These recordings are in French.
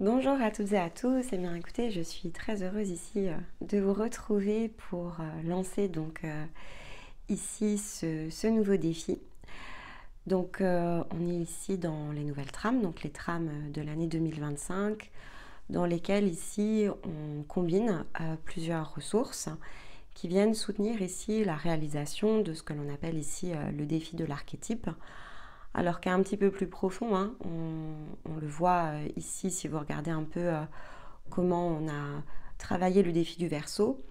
Bonjour à toutes et à tous. Eh bien, écoutez, je suis très heureuse ici de vous retrouver pour lancer ici ce nouveau défi. Donc, on est ici dans les nouvelles trames, donc les trames de l'année 2025, dans lesquelles ici on combine plusieurs ressources qui viennent soutenir ici la réalisation de ce que l'on appelle ici le défi de l'archétype. Alors qu'un petit peu plus profond, hein, on le voit ici si vous regardez un peu comment on a travaillé le défi du Verseau.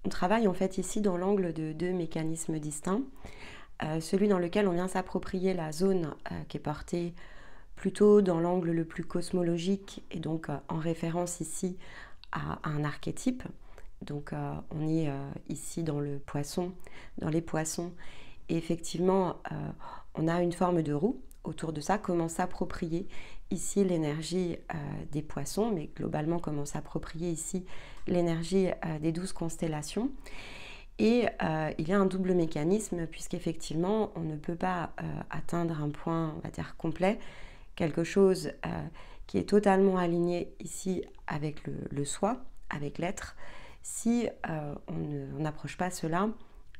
On travaille en fait ici dans l'angle de deux mécanismes distincts. Celui dans lequel on vient s'approprier la zone qui est portée plutôt dans l'angle le plus cosmologique et donc en référence ici à un archétype. Donc on est ici dans le poisson, dans les poissons. Et effectivement, on a une forme de roue autour de ça, comment s'approprier ici l'énergie des poissons, mais globalement comment s'approprier ici l'énergie des 12 constellations. Et il y a un double mécanisme, puisqu'effectivement, on ne peut pas atteindre un point, on va dire, complet, quelque chose qui est totalement aligné ici avec le soi, avec l'être, si on n'approche pas cela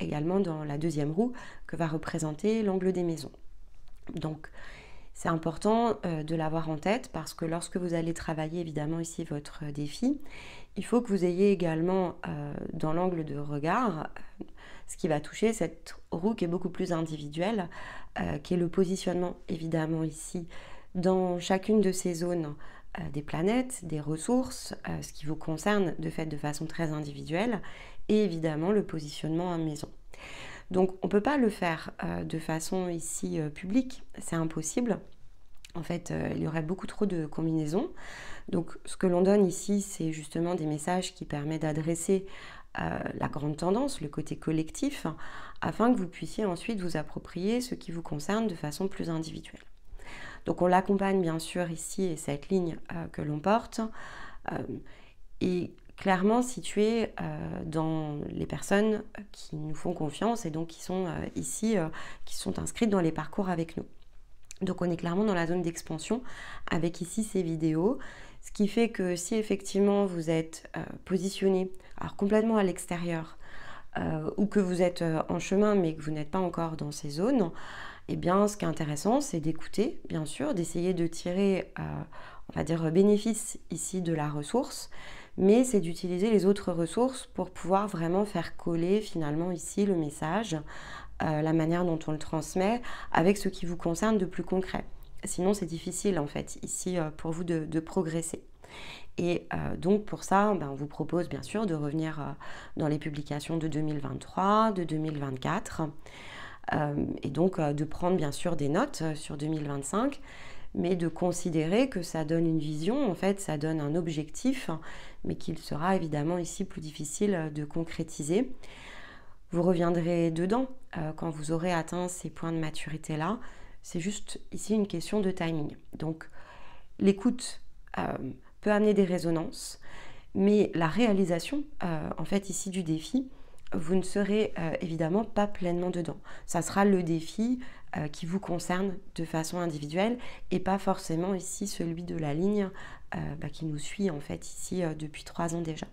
également dans la deuxième roue que va représenter l'angle des maisons. Donc c'est important de l'avoir en tête parce que lorsque vous allez travailler évidemment ici votre défi, il faut que vous ayez également dans l'angle de regard ce qui va toucher cette roue qui est beaucoup plus individuelle, qui est le positionnement évidemment ici dans chacune de ces zones des planètes, des ressources, ce qui vous concerne de fait de façon très individuelle, et évidemment le positionnement en maison. Donc on ne peut pas le faire de façon ici publique, c'est impossible. En fait, il y aurait beaucoup trop de combinaisons. Donc ce que l'on donne ici, c'est justement des messages qui permettent d'adresser la grande tendance, le côté collectif, afin que vous puissiez ensuite vous approprier ce qui vous concerne de façon plus individuelle. Donc on l'accompagne bien sûr ici, et cette ligne que l'on porte est clairement située dans les personnes qui nous font confiance et donc qui sont ici, qui sont inscrites dans les parcours avec nous. Donc on est clairement dans la zone d'expansion avec ici ces vidéos, ce qui fait que si effectivement vous êtes positionné alors complètement à l'extérieur ou que vous êtes en chemin mais que vous n'êtes pas encore dans ces zones, eh bien ce qui est intéressant c'est d'écouter bien sûr, d'essayer de tirer on va dire bénéfice ici de la ressource, mais c'est d'utiliser les autres ressources pour pouvoir vraiment faire coller finalement ici le message, la manière dont on le transmet avec ce qui vous concerne de plus concret. Sinon c'est difficile en fait ici pour vous de progresser. Et donc pour ça, on vous propose bien sûr de revenir dans les publications de 2023, de 2024, et donc de prendre bien sûr des notes sur 2025, mais de considérer que ça donne une vision, en fait ça donne un objectif, mais qu'il sera évidemment ici plus difficile de concrétiser. Vous reviendrez dedans quand vous aurez atteint ces points de maturité-là. C'est juste ici une question de timing. Donc l'écoute peut amener des résonances, mais la réalisation en fait ici du défi, vous ne serez évidemment pas pleinement dedans. Ça sera le défi qui vous concerne de façon individuelle et pas forcément ici celui de la ligne qui nous suit en fait ici depuis 3 ans déjà.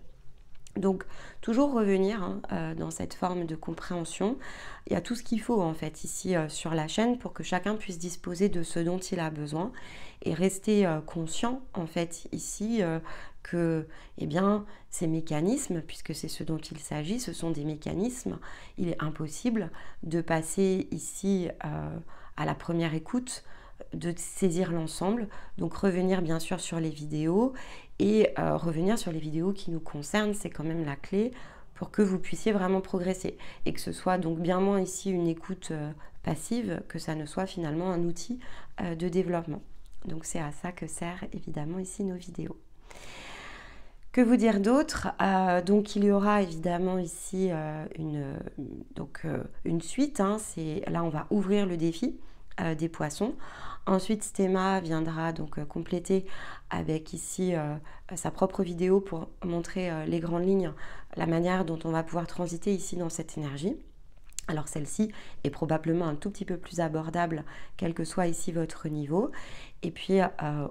Donc toujours revenir dans cette forme de compréhension. Il y a tout ce qu'il faut en fait ici sur la chaîne pour que chacun puisse disposer de ce dont il a besoin et rester conscient en fait ici que eh bien, ces mécanismes, puisque c'est ce dont il s'agit, ce sont des mécanismes, il est impossible de passer ici à la première écoute, de saisir l'ensemble, donc revenir bien sûr sur les vidéos et revenir sur les vidéos qui nous concernent, c'est quand même la clé pour que vous puissiez vraiment progresser et que ce soit donc bien moins ici une écoute passive, que ça ne soit finalement un outil de développement. Donc c'est à ça que servent évidemment ici nos vidéos. Que vous dire d'autre? Donc il y aura évidemment ici une suite, hein, là on va ouvrir le défi des poissons. Ensuite Stéma viendra donc compléter avec ici sa propre vidéo pour montrer les grandes lignes, la manière dont on va pouvoir transiter ici dans cette énergie. Alors celle-ci est probablement un tout petit peu plus abordable, quel que soit ici votre niveau. Et puis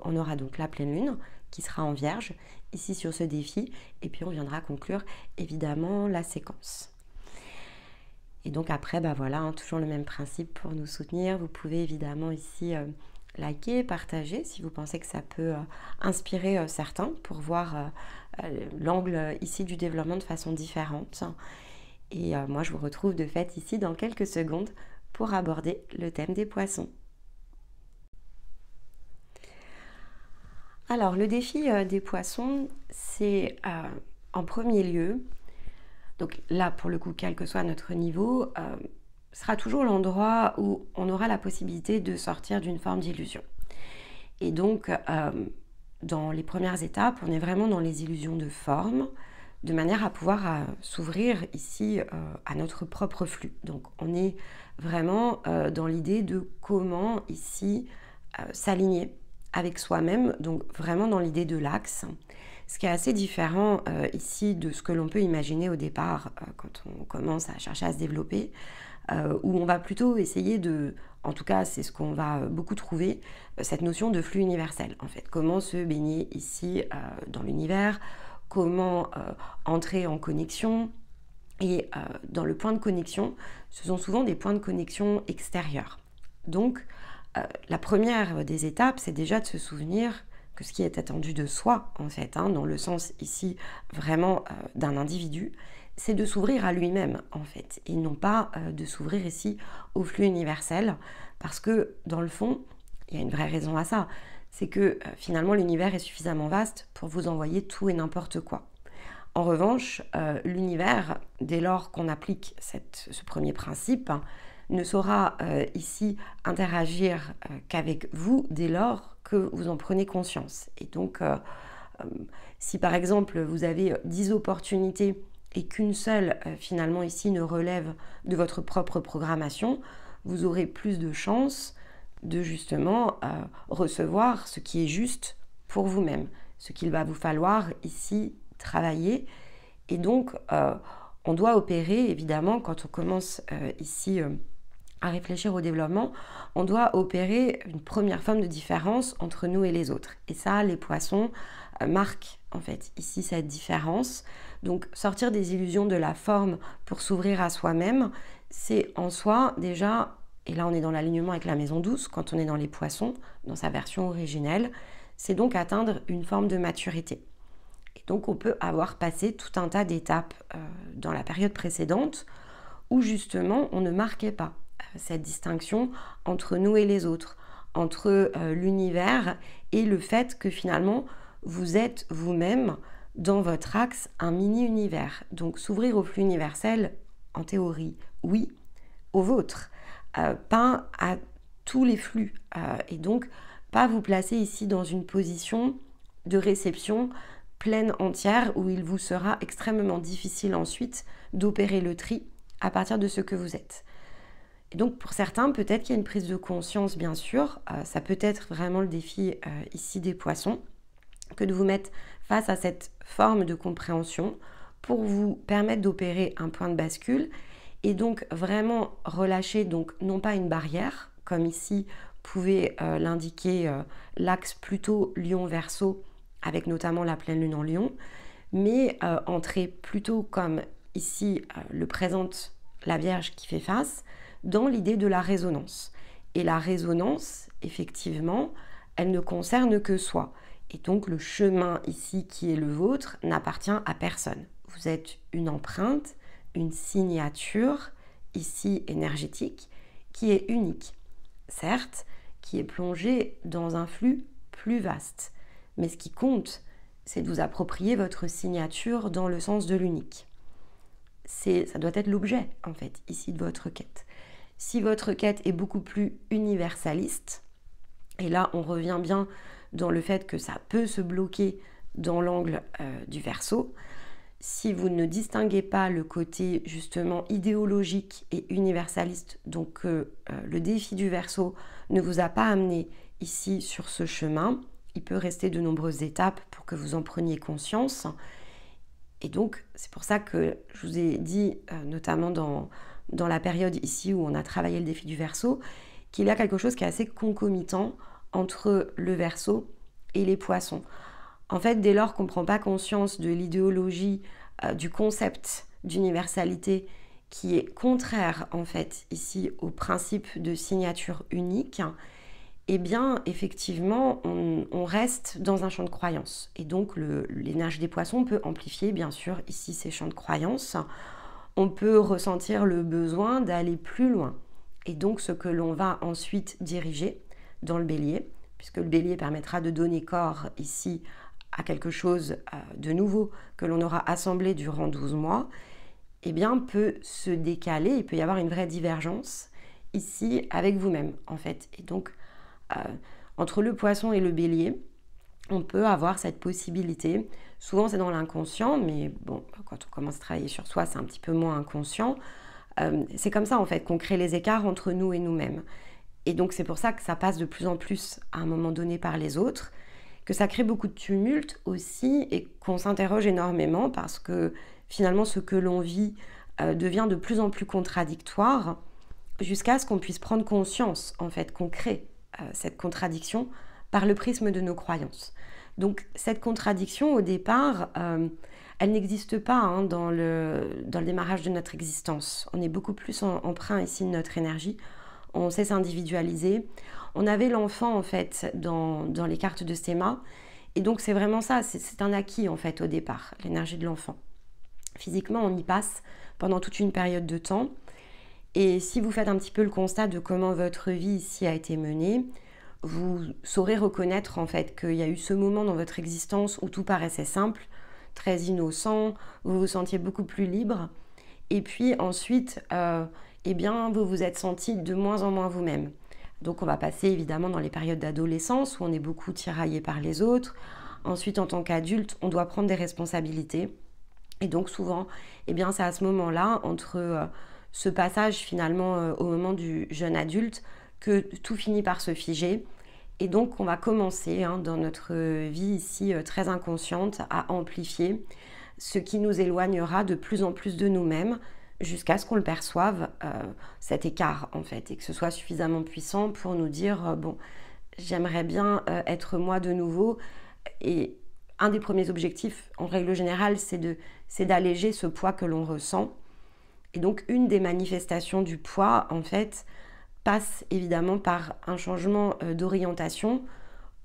on aura donc la pleine lune qui sera en Vierge, ici sur ce défi. Et puis on viendra conclure évidemment la séquence. Et donc après, voilà, hein, toujours le même principe pour nous soutenir. Vous pouvez évidemment ici liker, partager si vous pensez que ça peut inspirer certains pour voir l'angle ici du développement de façon différente. Et moi, je vous retrouve de fait ici dans quelques secondes pour aborder le thème des poissons. Alors, le défi des poissons, c'est en premier lieu, donc là, pour le coup, quel que soit notre niveau, sera toujours l'endroit où on aura la possibilité de sortir d'une forme d'illusion. Et donc, dans les premières étapes, on est vraiment dans les illusions de forme, de manière à pouvoir s'ouvrir ici à notre propre flux. Donc, on est vraiment dans l'idée de comment ici s'aligner avec soi-même, donc vraiment dans l'idée de l'axe. Ce qui est assez différent ici de ce que l'on peut imaginer au départ quand on commence à chercher à se développer, où on va plutôt essayer de, en tout cas c'est ce qu'on va beaucoup trouver, cette notion de flux universel en fait. Comment se baigner ici dans l'univers, comment entrer en connexion. Et dans le point de connexion, ce sont souvent des points de connexion extérieurs. Donc la première des étapes, c'est déjà de se souvenir que ce qui est attendu de soi, en fait, hein, dans le sens ici vraiment d'un individu, c'est de s'ouvrir à lui-même, en fait, et non pas de s'ouvrir ici au flux universel, parce que, dans le fond, il y a une vraie raison à ça, c'est que finalement l'univers est suffisamment vaste pour vous envoyer tout et n'importe quoi. En revanche, l'univers, dès lors qu'on applique ce premier principe, ne saura ici interagir qu'avec vous dès lors que vous en prenez conscience. Et donc, si par exemple vous avez 10 opportunités et qu'une seule finalement ici ne relève de votre propre programmation, vous aurez plus de chances de justement recevoir ce qui est juste pour vous-même, ce qu'il va vous falloir ici travailler. Et donc, on doit opérer évidemment quand on commence ici à réfléchir au développement, on doit opérer une première forme de différence entre nous et les autres. Et ça, les poissons marquent en fait ici cette différence. Donc sortir des illusions de la forme pour s'ouvrir à soi-même, c'est en soi déjà, et là on est dans l'alignement avec la maison douce, quand on est dans les poissons, dans sa version originelle, c'est donc atteindre une forme de maturité. Et donc on peut avoir passé tout un tas d'étapes dans la période précédente où justement on ne marquait pas cette distinction entre nous et les autres, entre l'univers et le fait que finalement vous êtes vous-même dans votre axe un mini-univers. Donc s'ouvrir au flux universel, en théorie, oui, au vôtre, pas à tous les flux. Et donc pas vous placer ici dans une position de réception pleine entière où il vous sera extrêmement difficile ensuite d'opérer le tri à partir de ce que vous êtes. Et donc pour certains, peut-être qu'il y a une prise de conscience, bien sûr, ça peut être vraiment le défi ici des poissons, que de vous mettre face à cette forme de compréhension pour vous permettre d'opérer un point de bascule et donc vraiment relâcher donc non pas une barrière, comme ici pouvait l'indiquer l'axe plutôt Lion-Verseau, avec notamment la pleine lune en Lion, mais entrer plutôt comme ici le présente la Vierge qui fait face, dans l'idée de la résonance. Et la résonance, effectivement, elle ne concerne que soi. Et donc le chemin ici qui est le vôtre n'appartient à personne. Vous êtes une empreinte, une signature ici énergétique qui est unique. Certes, qui est plongée dans un flux plus vaste. Mais ce qui compte, c'est de vous approprier votre signature dans le sens de l'unique. Ça doit être l'objet, en fait, ici de votre quête. Si votre quête est beaucoup plus universaliste, et là on revient bien dans le fait que ça peut se bloquer dans l'angle du Verseau, si vous ne distinguez pas le côté justement idéologique et universaliste, donc le défi du Verseau ne vous a pas amené ici sur ce chemin, il peut rester de nombreuses étapes pour que vous en preniez conscience. Et donc, c'est pour ça que je vous ai dit, notamment dans dans la période ici où on a travaillé le défi du Verseau, qu'il y a quelque chose qui est assez concomitant entre le Verseau et les Poissons. En fait, dès lors qu'on ne prend pas conscience de l'idéologie, du concept d'universalité qui est contraire en fait ici au principe de signature unique, eh bien effectivement on reste dans un champ de croyance. Et donc l'énergie des Poissons peut amplifier bien sûr ici ces champs de croyance. On peut ressentir le besoin d'aller plus loin. Et donc ce que l'on va ensuite diriger dans le Bélier, puisque le Bélier permettra de donner corps ici à quelque chose de nouveau que l'on aura assemblé durant 12 mois, eh bien peut se décaler, il peut y avoir une vraie divergence ici avec vous-même en fait. Et donc entre le Poisson et le Bélier, on peut avoir cette possibilité. Souvent c'est dans l'inconscient, mais bon, quand on commence à travailler sur soi, c'est un petit peu moins inconscient. C'est comme ça en fait qu'on crée les écarts entre nous et nous-mêmes. Et donc c'est pour ça que ça passe de plus en plus à un moment donné par les autres, que ça crée beaucoup de tumulte aussi et qu'on s'interroge énormément parce que finalement ce que l'on vit devient de plus en plus contradictoire jusqu'à ce qu'on puisse prendre conscience en fait qu'on crée cette contradiction par le prisme de nos croyances. Donc cette contradiction au départ, elle n'existe pas hein, dans le démarrage de notre existence. On est beaucoup plus emprunt ici de notre énergie, on sait s'individualiser. On avait l'enfant en fait dans les cartes de Sema, et donc c'est vraiment ça, c'est un acquis en fait au départ, l'énergie de l'enfant. Physiquement on y passe pendant toute une période de temps, et si vous faites un petit peu le constat de comment votre vie ici a été menée, vous saurez reconnaître en fait qu'il y a eu ce moment dans votre existence où tout paraissait simple, très innocent, vous vous sentiez beaucoup plus libre, et puis ensuite, eh bien, vous vous êtes senti de moins en moins vous-même. Donc on va passer évidemment dans les périodes d'adolescence où on est beaucoup tiraillé par les autres. Ensuite, en tant qu'adulte, on doit prendre des responsabilités. Et donc souvent, eh bien, c'est à ce moment-là, entre ce passage finalement au moment du jeune adulte, que tout finit par se figer. Et donc on va commencer hein, dans notre vie ici très inconsciente à amplifier ce qui nous éloignera de plus en plus de nous-mêmes, jusqu'à ce qu'on le perçoive, cet écart en fait, et que ce soit suffisamment puissant pour nous dire bon, j'aimerais bien être moi de nouveau. Et un des premiers objectifs, en règle générale, c'est d'alléger ce poids que l'on ressent. Et donc une des manifestations du poids, en fait, passe évidemment par un changement d'orientation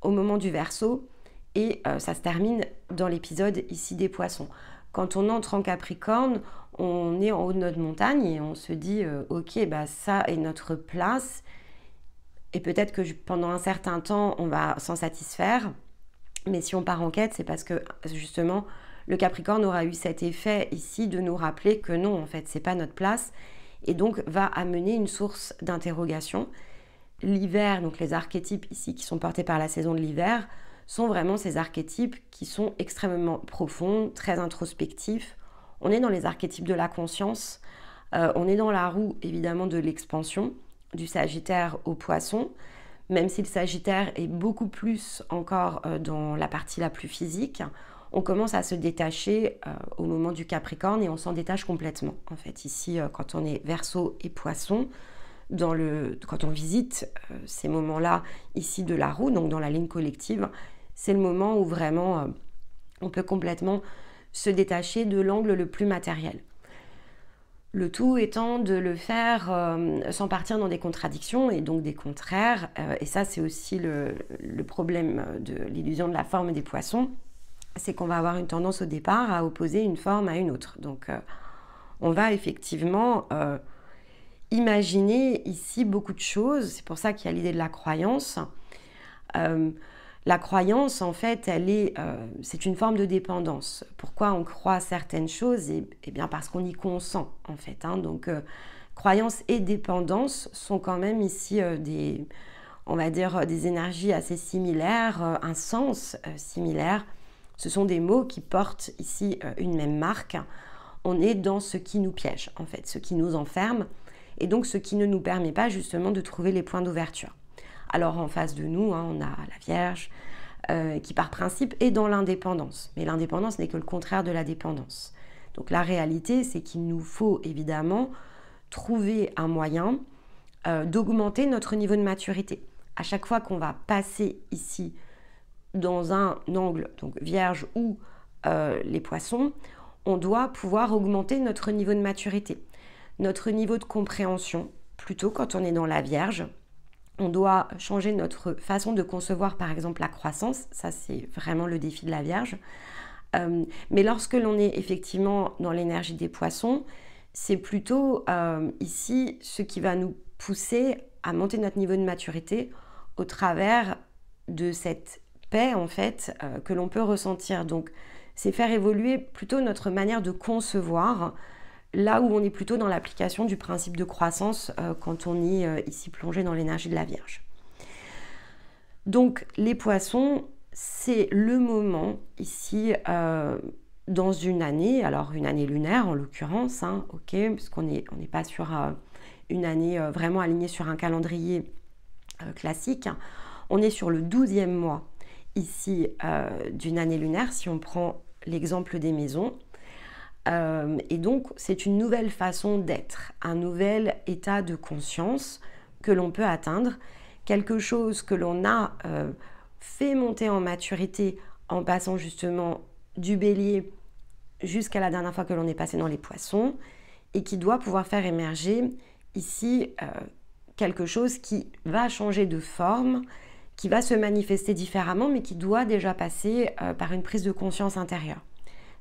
au moment du Verseau, et ça se termine dans l'épisode ici des Poissons. Quand on entre en Capricorne, on est en haut de notre montagne et on se dit ok, bah ça est notre place, et peut-être que pendant un certain temps on va s'en satisfaire, mais si on part en quête, c'est parce que justement le Capricorne aura eu cet effet ici de nous rappeler que non, en fait c'est pas notre place, et donc va amener une source d'interrogation. L'hiver, donc les archétypes ici qui sont portés par la saison de l'hiver, sont vraiment ces archétypes qui sont extrêmement profonds, très introspectifs. On est dans les archétypes de la conscience, on est dans la roue évidemment de l'expansion, du Sagittaire au Poisson, même si le Sagittaire est beaucoup plus encore dans la partie la plus physique, on commence à se détacher au moment du Capricorne, et on s'en détache complètement. En fait, ici, quand on est Verseau et Poisson, quand on visite ces moments-là ici de la roue, donc dans la ligne collective, c'est le moment où vraiment on peut complètement se détacher de l'angle le plus matériel. Le tout étant de le faire sans partir dans des contradictions et donc des contraires. Et ça, c'est aussi le problème de l'illusion de la forme des Poissons, c'est qu'on va avoir une tendance au départ à opposer une forme à une autre. Donc on va effectivement imaginer ici beaucoup de choses. C'est pour ça qu'il y a l'idée de la croyance. La croyance, en fait, c'est une forme de dépendance. Pourquoi on croit à certaines choses? Eh bien parce qu'on y consent, en fait. Hein. Donc, croyance et dépendance sont quand même ici on va dire, des énergies assez similaires, un sens similaire. Ce sont des mots qui portent ici une même marque. On est dans ce qui nous piège, en fait, ce qui nous enferme, et donc ce qui ne nous permet pas justement de trouver les points d'ouverture. Alors en face de nous, hein, on a la Vierge qui par principe est dans l'indépendance. Mais l'indépendance n'est que le contraire de la dépendance. Donc la réalité, c'est qu'il nous faut évidemment trouver un moyen d'augmenter notre niveau de maturité. À chaque fois qu'on va passer ici dans un angle, donc Vierge ou les Poissons, on doit pouvoir augmenter notre niveau de maturité, notre niveau de compréhension. Plutôt quand on est dans la Vierge, on doit changer notre façon de concevoir par exemple la croissance, ça c'est vraiment le défi de la Vierge. Mais lorsque l'on est effectivement dans l'énergie des Poissons, c'est plutôt ici ce qui va nous pousser à monter notre niveau de maturité au travers de cette paix en fait que l'on peut ressentir. Donc c'est faire évoluer plutôt notre manière de concevoir, là où on est plutôt dans l'application du principe de croissance quand on est ici plongé dans l'énergie de la Vierge. Donc les Poissons, c'est le moment ici dans une année, alors une année lunaire en l'occurrence, hein, ok, parce qu'on n'est pas sur une année vraiment alignée sur un calendrier classique. On est sur le 12e mois ici d'une année lunaire, si on prend l'exemple des maisons. Et donc, c'est une nouvelle façon d'être, un nouvel état de conscience que l'on peut atteindre, quelque chose que l'on a fait monter en maturité en passant justement du Bélier jusqu'à la dernière fois que l'on est passé dans les Poissons et qui doit pouvoir faire émerger ici quelque chose qui va changer de forme, qui va se manifester différemment, mais qui doit déjà passer par une prise de conscience intérieure.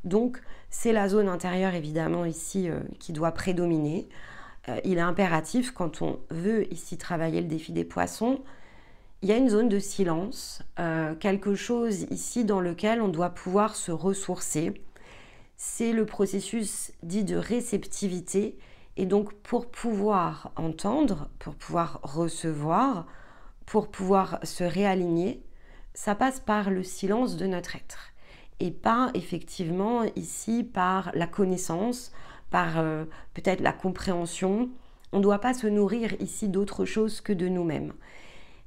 Donc, c'est la zone intérieure, évidemment, ici, qui doit prédominer. Il est impératif, quand on veut ici travailler le défi des Poissons, il y a une zone de silence, quelque chose ici dans lequel on doit pouvoir se ressourcer. C'est le processus dit de réceptivité. Et donc, pour pouvoir entendre, pour pouvoir recevoir, pour pouvoir se réaligner, ça passe par le silence de notre être. Et pas effectivement ici par la connaissance, par peut-être la compréhension. On ne doit pas se nourrir ici d'autre chose que de nous-mêmes.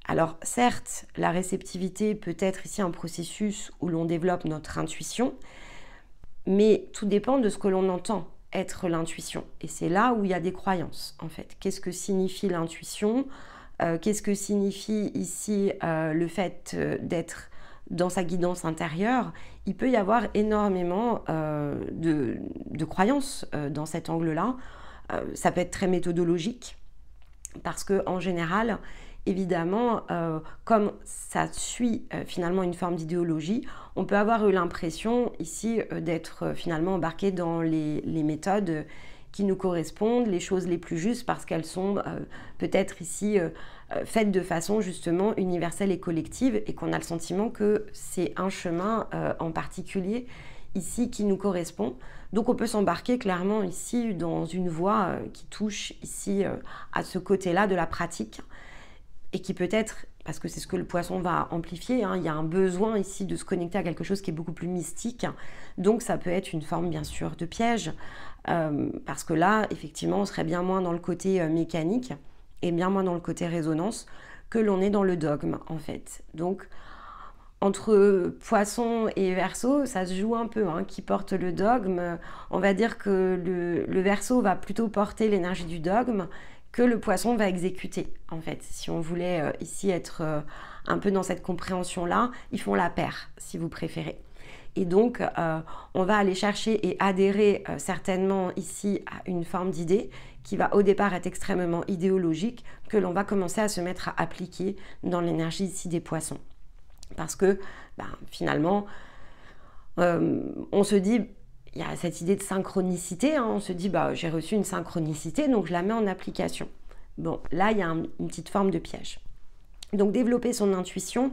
Alors certes, la réceptivité peut être ici un processus où l'on développe notre intuition, mais tout dépend de ce que l'on entend être l'intuition. Et c'est là où il y a des croyances en fait. Qu'est-ce que signifie l'intuition ? Qu'est-ce que signifie ici le fait d'être dans sa guidance intérieure? Il peut y avoir énormément de croyances dans cet angle-là. Ça peut être très méthodologique parce qu'en général, évidemment, comme ça suit finalement une forme d'idéologie, on peut avoir eu l'impression ici d'être finalement embarqué dans les méthodes qui nous correspondent, les choses les plus justes parce qu'elles sont peut-être ici faites de façon justement universelle et collective et qu'on a le sentiment que c'est un chemin en particulier ici qui nous correspond. Donc on peut s'embarquer clairement ici dans une voie qui touche ici à ce côté-là de la pratique et qui peut être, parce que c'est ce que le Poisson va amplifier, hein, il y a un besoin ici de se connecter à quelque chose qui est beaucoup plus mystique, donc ça peut être une forme bien sûr de piège, parce que là effectivement on serait bien moins dans le côté mécanique et bien moins dans le côté résonance que l'on est dans le dogme en fait. Donc entre Poisson et Verseau, ça se joue un peu, hein, qui porte le dogme. On va dire que le Verseau va plutôt porter l'énergie du dogme que le Poisson va exécuter, en fait. Si on voulait ici être un peu dans cette compréhension-là, ils font la paire, si vous préférez. Et donc, on va aller chercher et adhérer certainement ici à une forme d'idée qui va au départ être extrêmement idéologique, que l'on va commencer à se mettre à appliquer dans l'énergie ici des Poissons. Parce que finalement, on se dit, il y a cette idée de synchronicité, hein, on se dit j'ai reçu une synchronicité, donc je la mets en application. Bon, là il y a une petite forme de piège. Donc développer son intuition,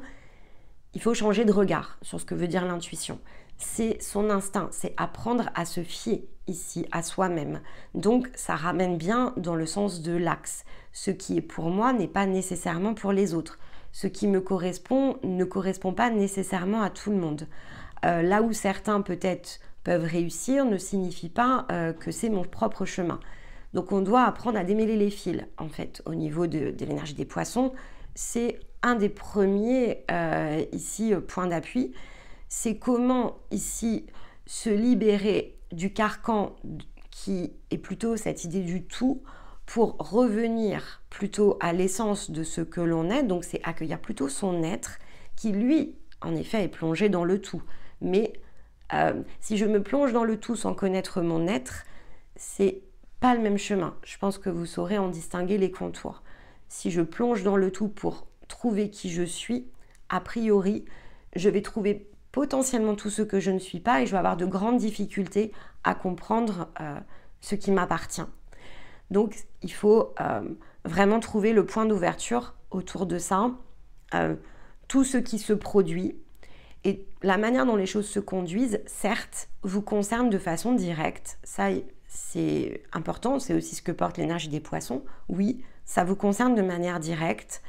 il faut changer de regard sur ce que veut dire l'intuition. C'est son instinct, c'est apprendre à se fier ici à soi-même. Donc ça ramène bien dans le sens de l'axe. Ce qui est pour moi n'est pas nécessairement pour les autres. Ce qui me correspond ne correspond pas nécessairement à tout le monde. Là où certains peut-être peuvent réussir ne signifie pas que c'est mon propre chemin. Donc on doit apprendre à démêler les fils en fait au niveau de l'énergie des Poissons. C'est un des premiers ici points d'appui. C'est comment ici se libérer du carcan qui est plutôt cette idée du tout pour revenir plutôt à l'essence de ce que l'on est, donc c'est accueillir plutôt son être qui, lui, en effet, est plongé dans le tout. Mais si je me plonge dans le tout sans connaître mon être, c'est pas le même chemin. Je pense que vous saurez en distinguer les contours. Si je plonge dans le tout pour trouver qui je suis, a priori, je vais trouver potentiellement tout ce que je ne suis pas et je vais avoir de grandes difficultés à comprendre ce qui m'appartient. Donc, il faut vraiment trouver le point d'ouverture autour de ça, tout ce qui se produit. Et la manière dont les choses se conduisent, certes, vous concerne de façon directe. Ça, c'est important, c'est aussi ce que porte l'énergie des poissons. Oui, ça vous concerne de manière directe,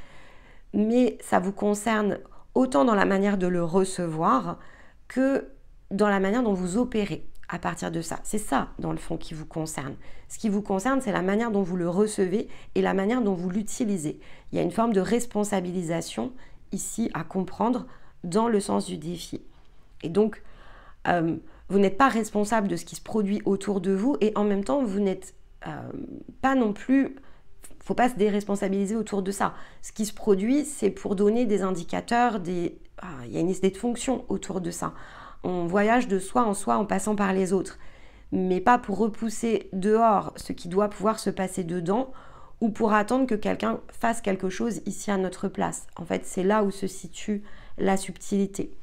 mais ça vous concerne autant dans la manière de le recevoir que dans la manière dont vous opérez à partir de ça. C'est ça, dans le fond, qui vous concerne. Ce qui vous concerne, c'est la manière dont vous le recevez et la manière dont vous l'utilisez. Il y a une forme de responsabilisation ici à comprendre dans le sens du défi. Et donc, vous n'êtes pas responsable de ce qui se produit autour de vous et en même temps, vous n'êtes pas non plus... Il ne faut pas se déresponsabiliser autour de ça. Ce qui se produit, c'est pour donner des indicateurs, il y a une idée de fonction autour de ça. On voyage de soi en passant par les autres, mais pas pour repousser dehors ce qui doit pouvoir se passer dedans ou pour attendre que quelqu'un fasse quelque chose ici à notre place. En fait, c'est là où se situe la subtilité.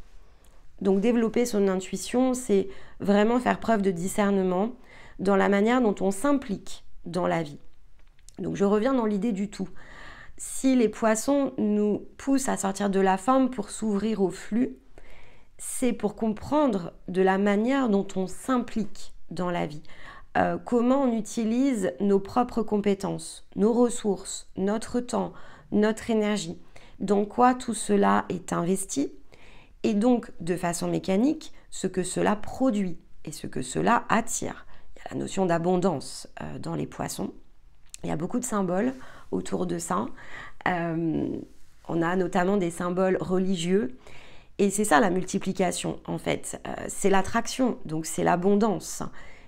Donc développer son intuition, c'est vraiment faire preuve de discernement dans la manière dont on s'implique dans la vie. Donc je reviens dans l'idée du tout. Si les poissons nous poussent à sortir de la forme pour s'ouvrir au flux, c'est pour comprendre de la manière dont on s'implique dans la vie. Comment on utilise nos propres compétences, nos ressources, notre temps, notre énergie. Dans quoi tout cela est investi et donc de façon mécanique ce que cela produit et ce que cela attire. Il y a la notion d'abondance dans les poissons. Il y a beaucoup de symboles autour de ça. On a notamment des symboles religieux. Et c'est ça la multiplication en fait. C'est l'attraction, donc c'est l'abondance.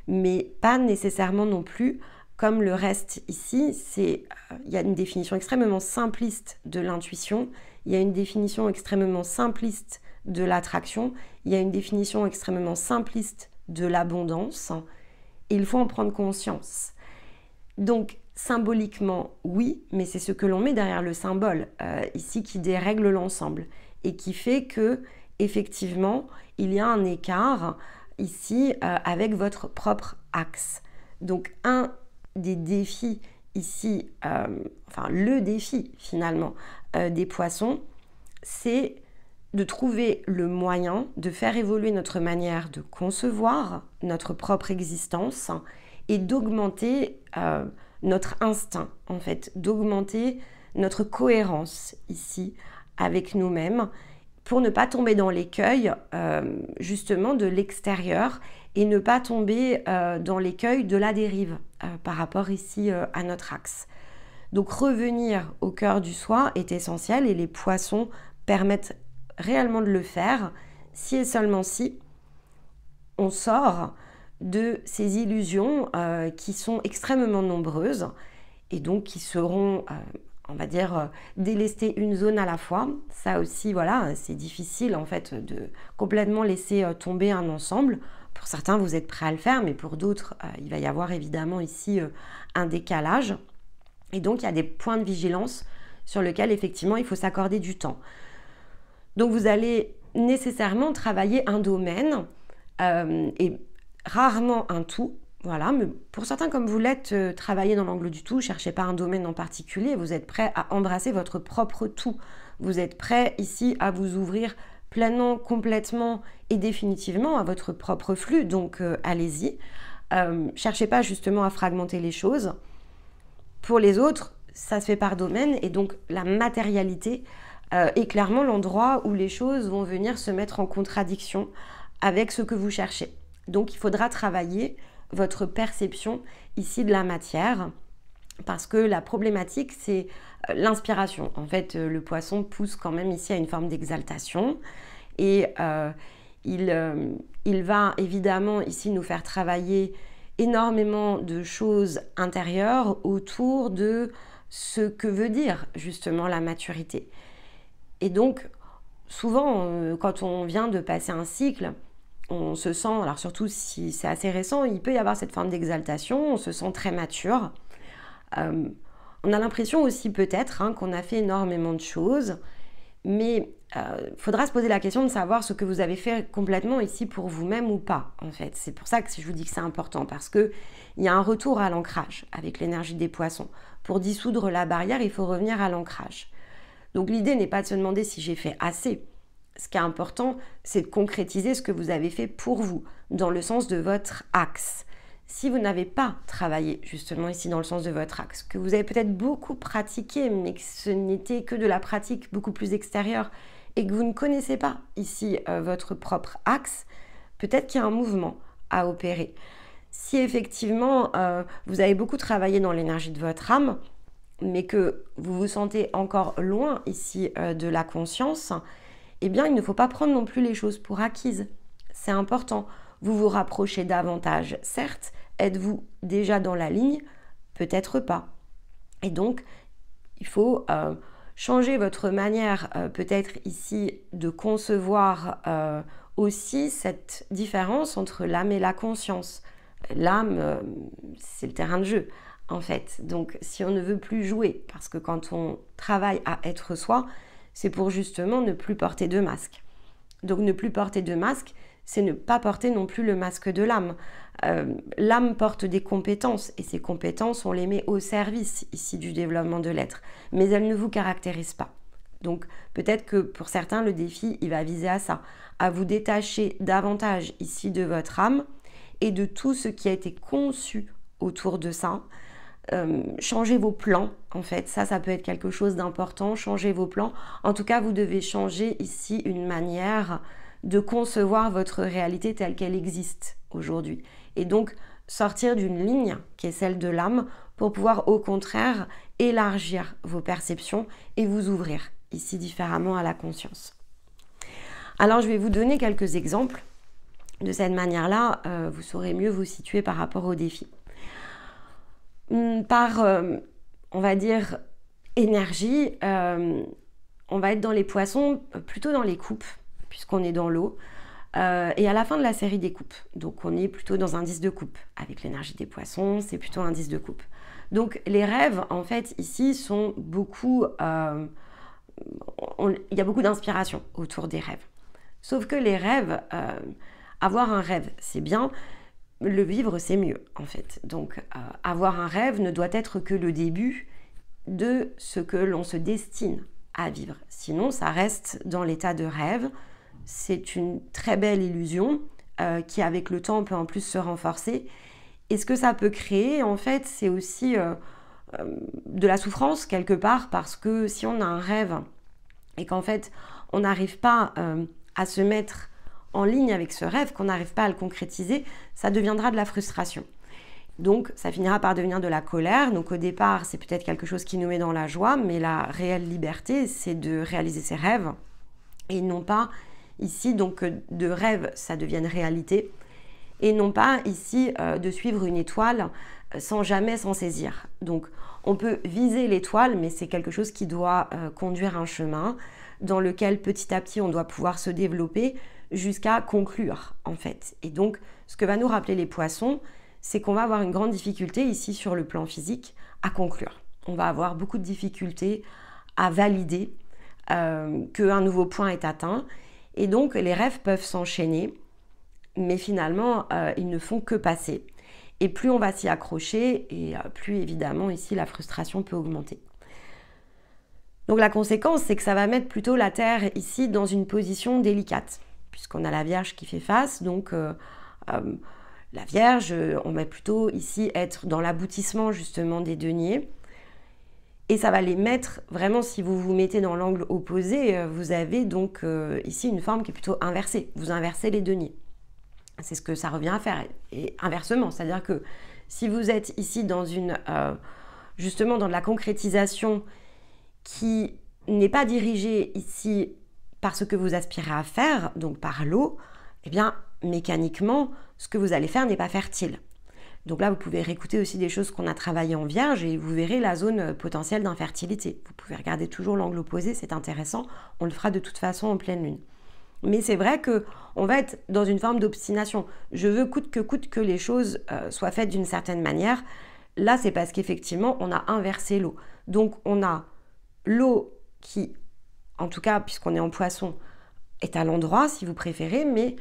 Mais pas nécessairement non plus comme le reste ici. Il y a une définition extrêmement simpliste de l'intuition. Il y a une définition extrêmement simpliste de l'attraction. Il y a une définition extrêmement simpliste de l'abondance. Et il faut en prendre conscience. Donc, symboliquement, oui, mais c'est ce que l'on met derrière le symbole ici qui dérègle l'ensemble et qui fait que, effectivement, il y a un écart ici avec votre propre axe. Donc, un des défis ici, le défi finalement des poissons, c'est de trouver le moyen de faire évoluer notre manière de concevoir notre propre existence et d'augmenter notre instinct, en fait, d'augmenter notre cohérence ici avec nous-mêmes pour ne pas tomber dans l'écueil justement de l'extérieur et ne pas tomber dans l'écueil de la dérive par rapport ici à notre axe. Donc revenir au cœur du soi est essentiel et les poissons permettent réellement de le faire si et seulement si on sort de ces illusions qui sont extrêmement nombreuses et donc qui seront, on va dire, délester une zone à la fois. Ça aussi, voilà, c'est difficile en fait de complètement laisser tomber un ensemble. Pour certains, vous êtes prêts à le faire, mais pour d'autres, il va y avoir évidemment ici un décalage. Et donc, il y a des points de vigilance sur lesquels, effectivement, il faut s'accorder du temps. Donc, vous allez nécessairement travailler un domaine et rarement un tout. Voilà, mais pour certains, comme vous l'êtes, travaillez dans l'angle du tout, cherchez pas un domaine en particulier, vous êtes prêt à embrasser votre propre tout. Vous êtes prêt ici à vous ouvrir pleinement, complètement et définitivement à votre propre flux, donc allez-y. Cherchez pas justement à fragmenter les choses. Pour les autres, ça se fait par domaine et donc la matérialité est clairement l'endroit où les choses vont venir se mettre en contradiction avec ce que vous cherchez. Donc il faudra travailler votre perception ici de la matière parce que la problématique c'est l'inspiration. En fait, le poisson pousse quand même ici à une forme d'exaltation et il va évidemment ici nous faire travailler énormément de choses intérieures autour de ce que veut dire justement la maturité. Et donc, souvent, quand on vient de passer un cycle, on se sent, alors surtout si c'est assez récent, il peut y avoir cette forme d'exaltation, on se sent très mature. On a l'impression aussi peut-être qu'on a fait énormément de choses, mais il faudra se poser la question de savoir ce que vous avez fait complètement ici pour vous-même ou pas, en fait. C'est pour ça que je vous dis que c'est important, parce qu'il y a un retour à l'ancrage avec l'énergie des poissons. Pour dissoudre la barrière, il faut revenir à l'ancrage. Donc l'idée n'est pas de se demander si j'ai fait assez. Ce qui est important, c'est de concrétiser ce que vous avez fait pour vous, dans le sens de votre axe. Si vous n'avez pas travaillé justement ici dans le sens de votre axe, que vous avez peut-être beaucoup pratiqué, mais que ce n'était que de la pratique beaucoup plus extérieure, et que vous ne connaissez pas ici votre propre axe, peut-être qu'il y a un mouvement à opérer. Si effectivement vous avez beaucoup travaillé dans l'énergie de votre âme, mais que vous vous sentez encore loin ici de la conscience, eh bien, il ne faut pas prendre non plus les choses pour acquises. C'est important. Vous vous rapprochez davantage. Certes, êtes-vous déjà dans la ligne? Peut-être pas. Et donc, il faut changer votre manière peut-être ici de concevoir aussi cette différence entre l'âme et la conscience. L'âme, c'est le terrain de jeu, en fait. Donc, si on ne veut plus jouer, parce que quand on travaille à être soi, c'est pour justement ne plus porter de masque. Donc ne plus porter de masque, c'est ne pas porter non plus le masque de l'âme. L'âme porte des compétences et ces compétences, on les met au service ici du développement de l'être. Mais elles ne vous caractérisent pas. Donc peut-être que pour certains, le défi, il va viser à ça, à vous détacher davantage ici de votre âme et de tout ce qui a été conçu autour de ça. Changez vos plans, en fait, ça peut être quelque chose d'important, changez vos plans. En tout cas, vous devez changer ici une manière de concevoir votre réalité telle qu'elle existe aujourd'hui. Et donc, sortir d'une ligne qui est celle de l'âme pour pouvoir au contraire élargir vos perceptions et vous ouvrir ici différemment à la conscience. Alors, je vais vous donner quelques exemples. De cette manière-là, vous saurez mieux vous situer par rapport au défi. Par, on va dire, énergie, on va être dans les poissons, plutôt dans les coupes, puisqu'on est dans l'eau, et à la fin de la série des coupes. Donc on est plutôt dans un 10 de coupe. Avec l'énergie des poissons, c'est plutôt un 10 de coupe. Donc les rêves, en fait, ici, sont beaucoup... il y a beaucoup d'inspiration autour des rêves. Sauf que les rêves, avoir un rêve, c'est bien... Le vivre, c'est mieux, en fait. Donc, avoir un rêve ne doit être que le début de ce que l'on se destine à vivre. Sinon, ça reste dans l'état de rêve. C'est une très belle illusion qui, avec le temps, peut en plus se renforcer. Et ce que ça peut créer, en fait, c'est aussi de la souffrance, quelque part, parce que si on a un rêve et qu'en fait, on n'arrive pas à se mettre en ligne avec ce rêve, qu'on n'arrive pas à le concrétiser, ça deviendra de la frustration. Donc, ça finira par devenir de la colère. Donc, au départ, c'est peut-être quelque chose qui nous met dans la joie, mais la réelle liberté, c'est de réaliser ses rêves et non pas ici, donc, de rêve, ça devienne réalité et non pas ici de suivre une étoile sans jamais s'en saisir. Donc, on peut viser l'étoile, mais c'est quelque chose qui doit conduire un chemin dans lequel petit à petit, on doit pouvoir se développer jusqu'à conclure, en fait. Et donc, ce que va nous rappeler les poissons, c'est qu'on va avoir une grande difficulté ici sur le plan physique à conclure. On va avoir beaucoup de difficultés à valider qu'un nouveau point est atteint. Et donc, les rêves peuvent s'enchaîner, mais finalement, ils ne font que passer. Et plus on va s'y accrocher, et plus évidemment, ici, la frustration peut augmenter. Donc, la conséquence, c'est que ça va mettre plutôt la Terre ici dans une position délicate, puisqu'on a la Vierge qui fait face, donc la Vierge, on va plutôt ici être dans l'aboutissement justement des deniers, et ça va les mettre vraiment, si vous vous mettez dans l'angle opposé, vous avez donc ici une forme qui est plutôt inversée, vous inversez les deniers. C'est ce que ça revient à faire, et inversement, c'est-à-dire que si vous êtes ici dans une, justement dans de la concrétisation qui n'est pas dirigée ici par ce que vous aspirez à faire, donc par l'eau, eh bien, mécaniquement, ce que vous allez faire n'est pas fertile. Donc là, vous pouvez réécouter aussi des choses qu'on a travaillées en Vierge et vous verrez la zone potentielle d'infertilité. Vous pouvez regarder toujours l'angle opposé, c'est intéressant. On le fera de toute façon en pleine lune. Mais c'est vrai qu'on va être dans une forme d'obstination. Je veux coûte que les choses soient faites d'une certaine manière. Là, c'est parce qu'effectivement, on a inversé l'eau. Donc, on a l'eau qui, en tout cas, puisqu'on est en poisson, est à l'endroit, si vous préférez, mais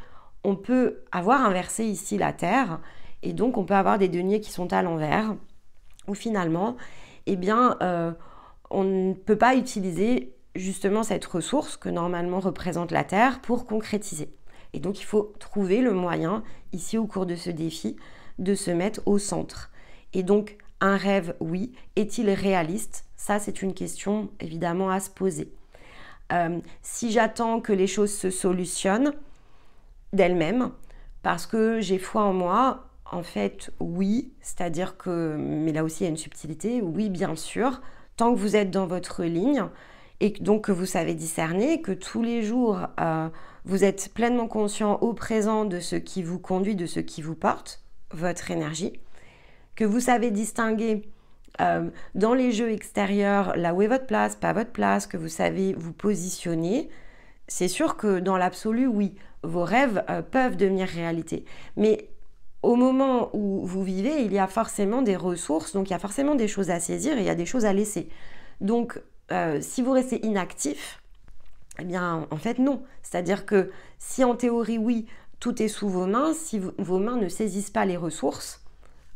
on peut avoir inversé ici la terre, et donc on peut avoir des deniers qui sont à l'envers, où finalement, eh bien, on ne peut pas utiliser justement cette ressource que normalement représente la terre pour concrétiser. Et donc il faut trouver le moyen, ici au cours de ce défi, de se mettre au centre. Et donc un rêve, oui, est-il réaliste? Ça, c'est une question évidemment à se poser. Si j'attends que les choses se solutionnent d'elles-mêmes, parce que j'ai foi en moi, en fait, oui, c'est-à-dire que, mais là aussi il y a une subtilité, oui, bien sûr, tant que vous êtes dans votre ligne, et donc que vous savez discerner, que tous les jours, vous êtes pleinement conscient au présent de ce qui vous conduit, de ce qui vous porte, votre énergie, que vous savez distinguer dans les jeux extérieurs, là où est votre place, pas votre place, que vous savez vous positionner, c'est sûr que dans l'absolu, oui, vos rêves peuvent devenir réalité. Mais au moment où vous vivez, il y a forcément des ressources, donc il y a forcément des choses à saisir et il y a des choses à laisser. Donc, si vous restez inactif, eh bien, en fait, non. C'est-à-dire que si en théorie, oui, tout est sous vos mains, si vos mains ne saisissent pas les ressources,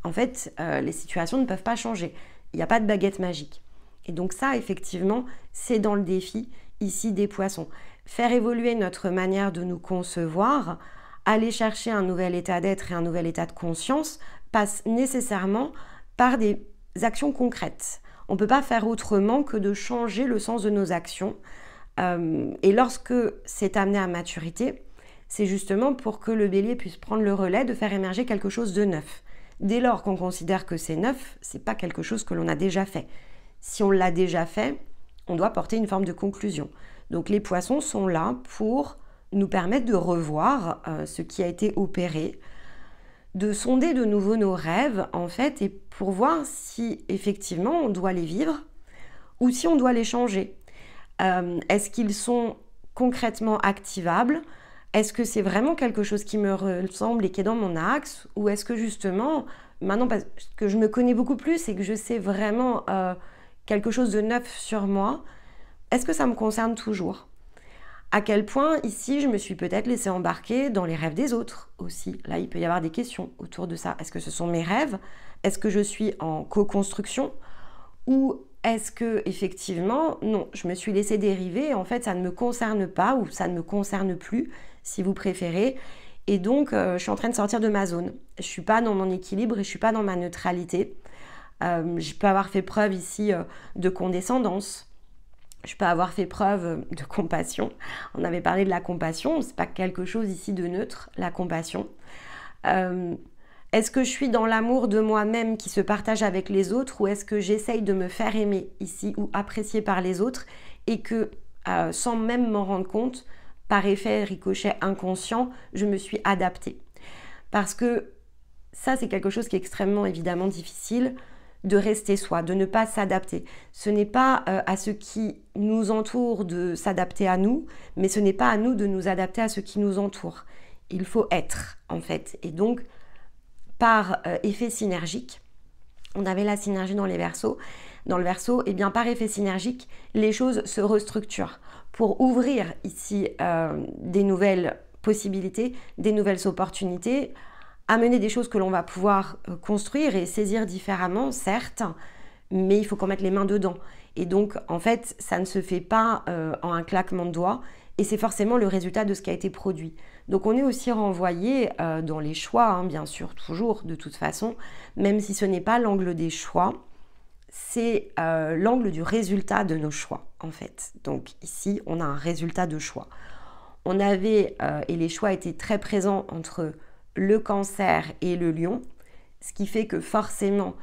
en fait, les situations ne peuvent pas changer. Il n'y a pas de baguette magique. Et donc ça, effectivement, c'est dans le défi ici des poissons. Faire évoluer notre manière de nous concevoir, aller chercher un nouvel état d'être et un nouvel état de conscience passe nécessairement par des actions concrètes. On ne peut pas faire autrement que de changer le sens de nos actions. Et lorsque c'est amené à maturité, c'est justement pour que le bélier puisse prendre le relais de faire émerger quelque chose de neuf. Dès lors qu'on considère que c'est neuf, c'est pas quelque chose que l'on a déjà fait. Si on l'a déjà fait, on doit porter une forme de conclusion. Donc les poissons sont là pour nous permettre de revoir ce qui a été opéré, de sonder de nouveau nos rêves en fait, et pour voir si effectivement on doit les vivre ou si on doit les changer. Est-ce qu'ils sont concrètement activables? Est-ce que c'est vraiment quelque chose qui me ressemble et qui est dans mon axe? Ou est-ce que justement, maintenant parce que je me connais beaucoup plus et que je sais vraiment quelque chose de neuf sur moi, est-ce que ça me concerne toujours? À quel point ici je me suis peut-être laissée embarquer dans les rêves des autres aussi? Là, il peut y avoir des questions autour de ça. Est-ce que ce sont mes rêves? Est-ce que je suis en co-construction? Ou est-ce que effectivement, non, je me suis laissée dériver, en fait ça ne me concerne pas ou ça ne me concerne plus, si vous préférez, et donc je suis en train de sortir de ma zone. Je ne suis pas dans mon équilibre et je ne suis pas dans ma neutralité. Je peux avoir fait preuve ici de condescendance. Je peux avoir fait preuve de compassion. On avait parlé de la compassion, c'est pas quelque chose ici de neutre, la compassion. Est-ce que je suis dans l'amour de moi-même qui se partage avec les autres ou est-ce que j'essaye de me faire aimer ici ou apprécier par les autres et que sans même m'en rendre compte, par effet ricochet inconscient, je me suis adaptée? Parce que ça, c'est quelque chose qui est extrêmement évidemment difficile, de rester soi, de ne pas s'adapter. Ce n'est pas à ce qui nous entoure de s'adapter à nous, mais ce n'est pas à nous de nous adapter à ce qui nous entoure. Il faut être, en fait. Et donc, par effet synergique, on avait la synergie dans les Verseaux. Dans le Verseau, et bien par effet synergique, les choses se restructurent pour ouvrir ici des nouvelles possibilités, des nouvelles opportunités, amener des choses que l'on va pouvoir construire et saisir différemment, certes, mais il faut qu'on mette les mains dedans. Et donc, en fait, ça ne se fait pas en un claquement de doigts et c'est forcément le résultat de ce qui a été produit. Donc, on est aussi renvoyé dans les choix, hein, bien sûr, toujours, de toute façon, même si ce n'est pas l'angle des choix, c'est l'angle du résultat de nos choix, en fait. Donc, ici, on a un résultat de choix. On avait, et les choix étaient très présents entre le Cancer et le Lion, ce qui fait que forcément,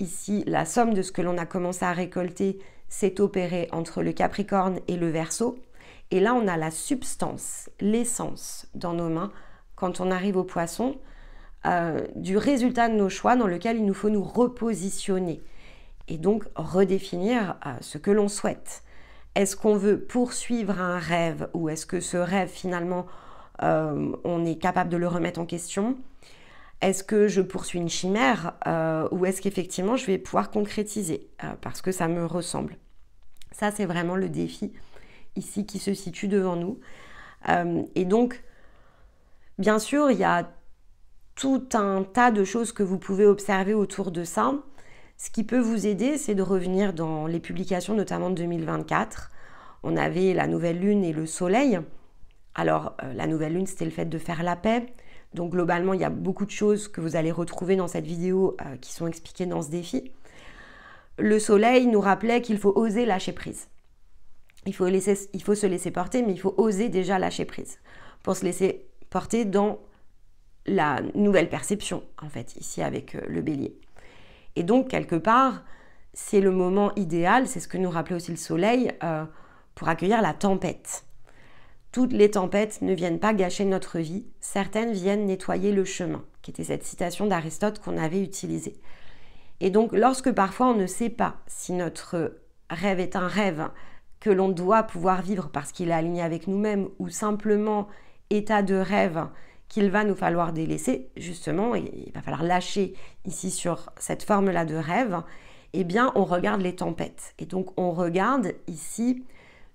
ici, la somme de ce que l'on a commencé à récolter s'est opérée entre le Capricorne et le Verseau. Et là, on a la substance, l'essence dans nos mains quand on arrive au Poisson. du résultat de nos choix dans lequel il nous faut nous repositionner et donc redéfinir ce que l'on souhaite. Est-ce qu'on veut poursuivre un rêve ou est-ce que ce rêve finalement on est capable de le remettre en question? Est-ce que je poursuis une chimère ou est-ce qu'effectivement je vais pouvoir concrétiser parce que ça me ressemble? Ça, c'est vraiment le défi ici qui se situe devant nous. Et donc, bien sûr, il y a tout un tas de choses que vous pouvez observer autour de ça. Ce qui peut vous aider, c'est de revenir dans les publications, notamment de 2024. On avait la nouvelle lune et le soleil. Alors, la nouvelle lune, c'était le fait de faire la paix. Donc, globalement, il y a beaucoup de choses que vous allez retrouver dans cette vidéo qui sont expliquées dans ce défi. Le soleil nous rappelait qu'il faut oser lâcher prise. Il faut se laisser porter, mais il faut oser déjà lâcher prise pour se laisser porter dans la nouvelle perception, en fait, ici avec le bélier. Et donc, quelque part, c'est le moment idéal, c'est ce que nous rappelait aussi le soleil, pour accueillir la tempête. Toutes les tempêtes ne viennent pas gâcher notre vie, certaines viennent nettoyer le chemin, qui était cette citation d'Aristote qu'on avait utilisée. Et donc, lorsque parfois on ne sait pas si notre rêve est un rêve que l'on doit pouvoir vivre parce qu'il est aligné avec nous-mêmes ou simplement état de rêve qu'il va nous falloir délaisser, justement, et il va falloir lâcher ici sur cette forme-là de rêve, eh bien, on regarde les tempêtes. Et donc, on regarde ici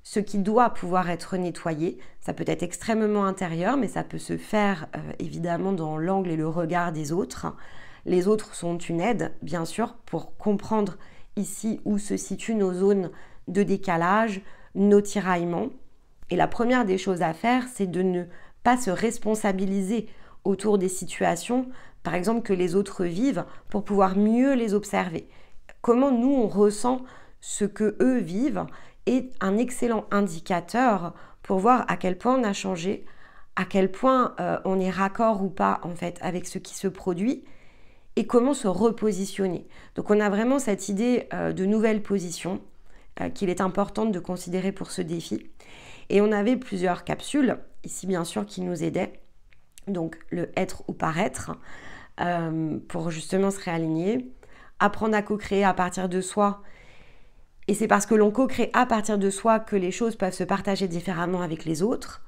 ce qui doit pouvoir être nettoyé. Ça peut être extrêmement intérieur, mais ça peut se faire évidemment dans l'angle et le regard des autres. Les autres sont une aide, bien sûr, pour comprendre ici où se situent nos zones de décalage, nos tiraillements. Et la première des choses à faire, c'est de ne pas se responsabiliser autour des situations, par exemple, que les autres vivent, pour pouvoir mieux les observer. Comment nous, on ressent ce que eux vivent est un excellent indicateur pour voir à quel point on a changé, à quel point on est raccord ou pas, en fait, avec ce qui se produit, et comment se repositionner. Donc, on a vraiment cette idée de nouvelle position qu'il est important de considérer pour ce défi. Et on avait plusieurs capsules, ici bien sûr, qui nous aidaient. Donc le être ou paraître, pour justement se réaligner. Apprendre à co-créer à partir de soi. Et c'est parce que l'on co-crée à partir de soi que les choses peuvent se partager différemment avec les autres.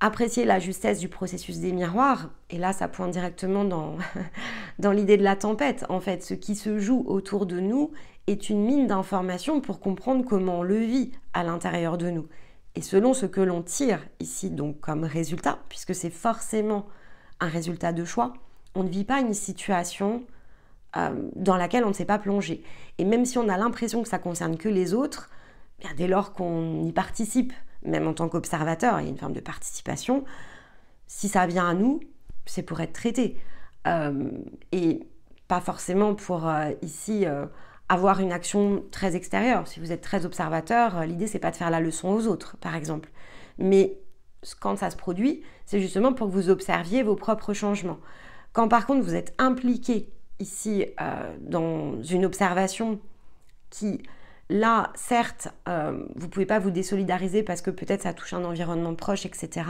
Apprécier la justesse du processus des miroirs. Et là, ça pointe directement dans l'idée de la tempête. En fait, ce qui se joue autour de nous est une mine d'informations pour comprendre comment on le vit à l'intérieur de nous. Et selon ce que l'on tire ici donc comme résultat, puisque c'est forcément un résultat de choix, on ne vit pas une situation dans laquelle on ne s'est pas plongé. Et même si on a l'impression que ça concerne que les autres, bien dès lors qu'on y participe, même en tant qu'observateur, il y a une forme de participation, si ça vient à nous, c'est pour être traité. Et pas forcément pour ici avoir une action très extérieure. Si vous êtes très observateur, l'idée c'est pas de faire la leçon aux autres, par exemple. Mais quand ça se produit, c'est justement pour que vous observiez vos propres changements. Quand par contre vous êtes impliqué ici dans une observation qui, là, certes, vous ne pouvez pas vous désolidariser parce que peut-être ça touche un environnement proche, etc.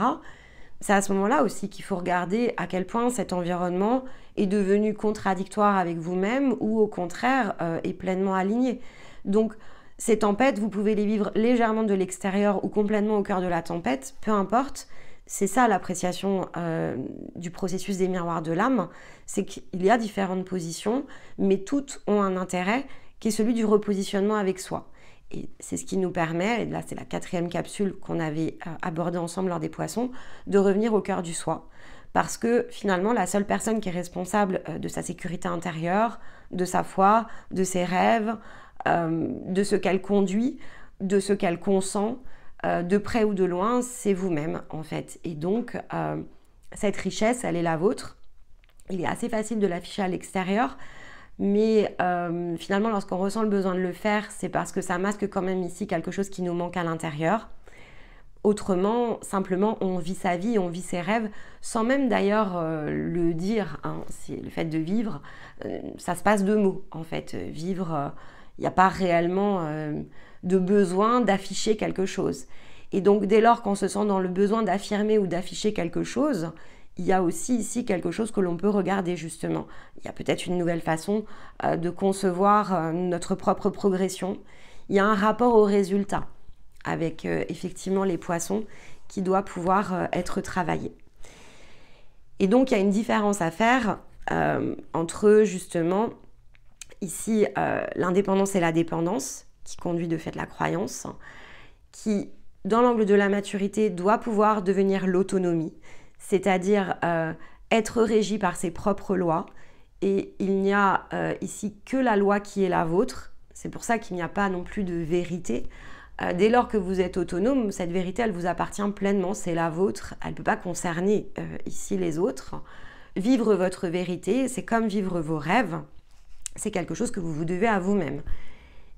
C'est à ce moment-là aussi qu'il faut regarder à quel point cet environnement est devenu contradictoire avec vous-même ou au contraire est pleinement aligné. Donc ces tempêtes, vous pouvez les vivre légèrement de l'extérieur ou complètement au cœur de la tempête, peu importe. C'est ça l'appréciation du processus des miroirs de l'âme, c'est qu'il y a différentes positions, mais toutes ont un intérêt qui est celui du repositionnement avec soi. Et c'est ce qui nous permet, et là c'est la 4e capsule qu'on avait abordée ensemble lors des poissons, de revenir au cœur du soi. Parce que finalement, la seule personne qui est responsable de sa sécurité intérieure, de sa foi, de ses rêves, de ce qu'elle conduit, de ce qu'elle consent, de près ou de loin, c'est vous-même en fait. Et donc, cette richesse, elle est la vôtre. Il est assez facile de l'afficher à l'extérieur, mais finalement, lorsqu'on ressent le besoin de le faire, c'est parce que ça masque quand même ici quelque chose qui nous manque à l'intérieur. Autrement, simplement, on vit sa vie, on vit ses rêves, sans même d'ailleurs le dire. Hein, c'est le fait de vivre, ça se passe de mots en fait. Vivre, il n'y a pas réellement de besoin d'afficher quelque chose. Et donc, dès lors qu'on se sent dans le besoin d'affirmer ou d'afficher quelque chose, il y a aussi ici quelque chose que l'on peut regarder justement. Il y a peut-être une nouvelle façon de concevoir notre propre progression. Il y a un rapport au résultat avec effectivement les poissons qui doit pouvoir être travaillé. Et donc il y a une différence à faire entre justement ici l'indépendance et la dépendance qui conduit de fait la croyance, qui dans l'angle de la maturité doit pouvoir devenir l'autonomie, c'est-à-dire être régi par ses propres lois, et il n'y a ici que la loi qui est la vôtre. C'est pour ça qu'il n'y a pas non plus de vérité. Dès lors que vous êtes autonome, cette vérité, elle vous appartient pleinement, c'est la vôtre, elle ne peut pas concerner ici les autres. Vivre votre vérité, c'est comme vivre vos rêves, c'est quelque chose que vous vous devez à vous-même.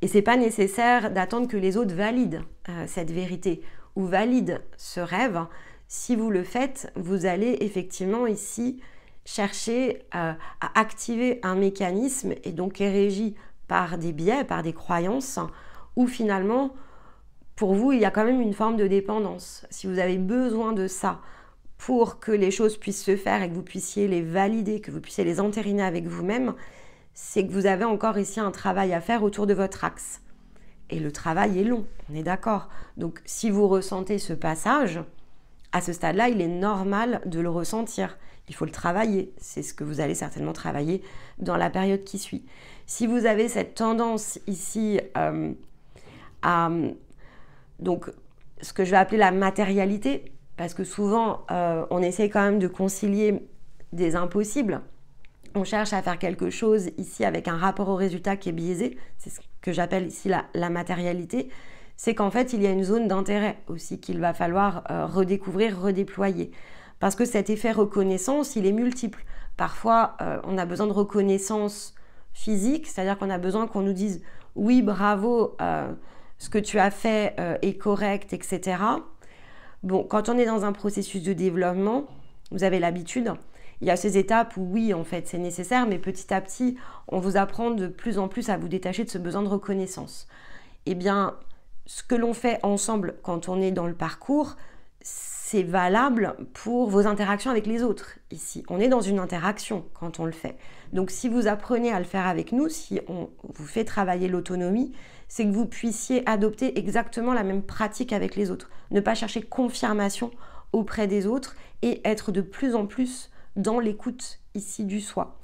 Et ce n'est pas nécessaire d'attendre que les autres valident cette vérité ou valident ce rêve. Si vous le faites, vous allez effectivement ici chercher à activer un mécanisme et donc est régi par des biais, par des croyances, où finalement, pour vous, il y a quand même une forme de dépendance. Si vous avez besoin de ça pour que les choses puissent se faire et que vous puissiez les valider, que vous puissiez les entériner avec vous-même, c'est que vous avez encore ici un travail à faire autour de votre axe. Et le travail est long, on est d'accord. Donc si vous ressentez ce passage, à ce stade-là, il est normal de le ressentir. Il faut le travailler. C'est ce que vous allez certainement travailler dans la période qui suit. Si vous avez cette tendance ici à donc, ce que je vais appeler la matérialité, parce que souvent, on essaie quand même de concilier des impossibles. On cherche à faire quelque chose ici avec un rapport au résultat qui est biaisé. C'est ce que j'appelle ici la matérialité. C'est qu'en fait, il y a une zone d'intérêt aussi qu'il va falloir redécouvrir, redéployer. Parce que cet effet reconnaissance, il est multiple. Parfois, on a besoin de reconnaissance physique, c'est-à-dire qu'on a besoin qu'on nous dise « oui, bravo, ce que tu as fait est correct, etc. » Bon, quand on est dans un processus de développement, vous avez l'habitude, il y a ces étapes où oui, en fait, c'est nécessaire, mais petit à petit, on vous apprend de plus en plus à vous détacher de ce besoin de reconnaissance. Eh bien, ce que l'on fait ensemble quand on est dans le parcours, c'est valable pour vos interactions avec les autres ici. On est dans une interaction quand on le fait. Donc si vous apprenez à le faire avec nous, si on vous fait travailler l'autonomie, c'est que vous puissiez adopter exactement la même pratique avec les autres. Ne pas chercher confirmation auprès des autres et être de plus en plus dans l'écoute ici du soi.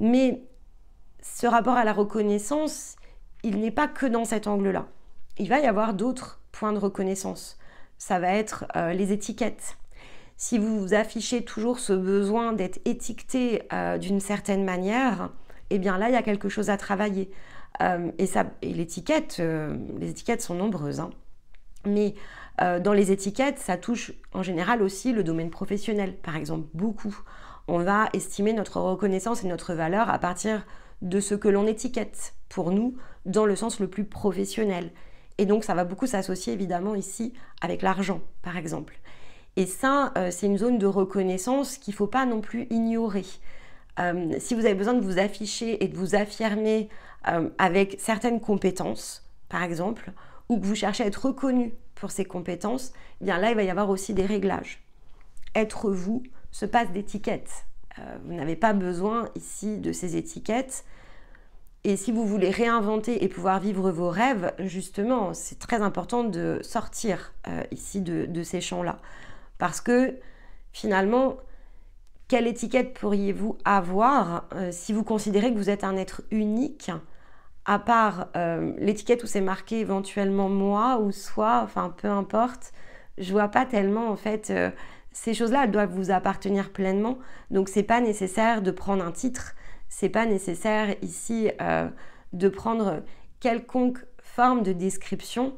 Mais ce rapport à la reconnaissance, il n'est pas que dans cet angle-là. Il va y avoir d'autres points de reconnaissance. Ça va être les étiquettes. Si vous affichez toujours ce besoin d'être étiqueté d'une certaine manière, eh bien là, il y a quelque chose à travailler. Et les étiquettes sont nombreuses. Hein. Mais dans les étiquettes, ça touche en général aussi le domaine professionnel, par exemple, beaucoup. On va estimer notre reconnaissance et notre valeur à partir de ce que l'on étiquette pour nous, dans le sens le plus professionnel. Et donc, ça va beaucoup s'associer évidemment ici avec l'argent, par exemple. Et ça, c'est une zone de reconnaissance qu'il ne faut pas non plus ignorer. Si vous avez besoin de vous afficher et de vous affirmer avec certaines compétences, par exemple, ou que vous cherchez à être reconnu pour ces compétences, eh bien là, il va y avoir aussi des réglages. Être vous se passe d'étiquettes. Vous n'avez pas besoin ici de ces étiquettes. Et si vous voulez réinventer et pouvoir vivre vos rêves, justement, c'est très important de sortir ici de ces champs-là. Parce que finalement, quelle étiquette pourriez-vous avoir si vous considérez que vous êtes un être unique, à part l'étiquette où c'est marqué éventuellement moi ou soi, enfin peu importe, je vois pas tellement en fait, ces choses-là elles doivent vous appartenir pleinement, donc c'est pas nécessaire de prendre un titre, c'est pas nécessaire ici de prendre quelconque forme de description.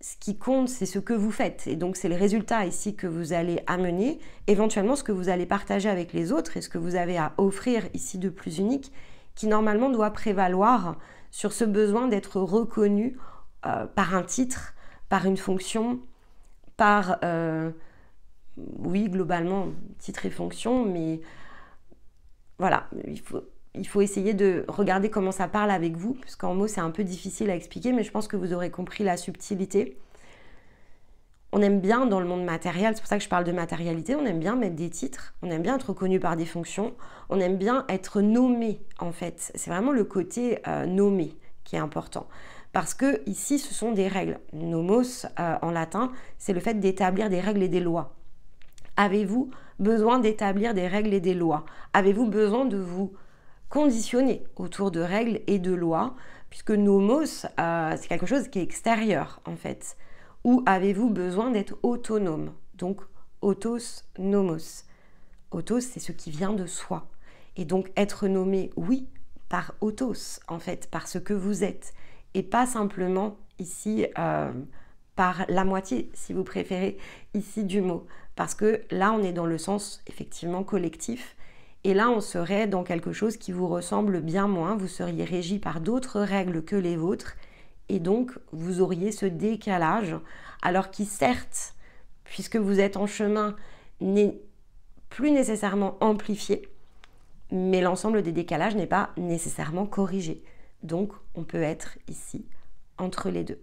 Ce qui compte, c'est ce que vous faites. Et donc, c'est le résultat ici que vous allez amener, éventuellement ce que vous allez partager avec les autres et ce que vous avez à offrir ici de plus unique, qui normalement doit prévaloir sur ce besoin d'être reconnu par un titre, par une fonction, par, oui, globalement, titre et fonction, mais voilà, il faut essayer de regarder comment ça parle avec vous, puisqu'en mots, c'est un peu difficile à expliquer, mais je pense que vous aurez compris la subtilité. On aime bien dans le monde matériel, c'est pour ça que je parle de matérialité, on aime bien mettre des titres, on aime bien être reconnu par des fonctions, on aime bien être nommé en fait. C'est vraiment le côté nommé qui est important. Parce que ici, ce sont des règles. Nomos en latin, c'est le fait d'établir des règles et des lois. Avez-vous besoin d'établir des règles et des lois? Avez-vous besoin de vous conditionner autour de règles et de lois? Puisque nomos, c'est quelque chose qui est extérieur en fait. Ou avez-vous besoin d'être autonome? Donc, autos, nomos. Autos, c'est ce qui vient de soi. Et donc, être nommé, oui, par autos, en fait, par ce que vous êtes. Et pas simplement ici par la moitié, si vous préférez, ici du mot. Parce que là, on est dans le sens, effectivement, collectif. Et là, on serait dans quelque chose qui vous ressemble bien moins. Vous seriez régi par d'autres règles que les vôtres. Et donc, vous auriez ce décalage, alors qui certes, puisque vous êtes en chemin, n'est plus nécessairement amplifié, mais l'ensemble des décalages n'est pas nécessairement corrigé. Donc, on peut être ici, entre les deux.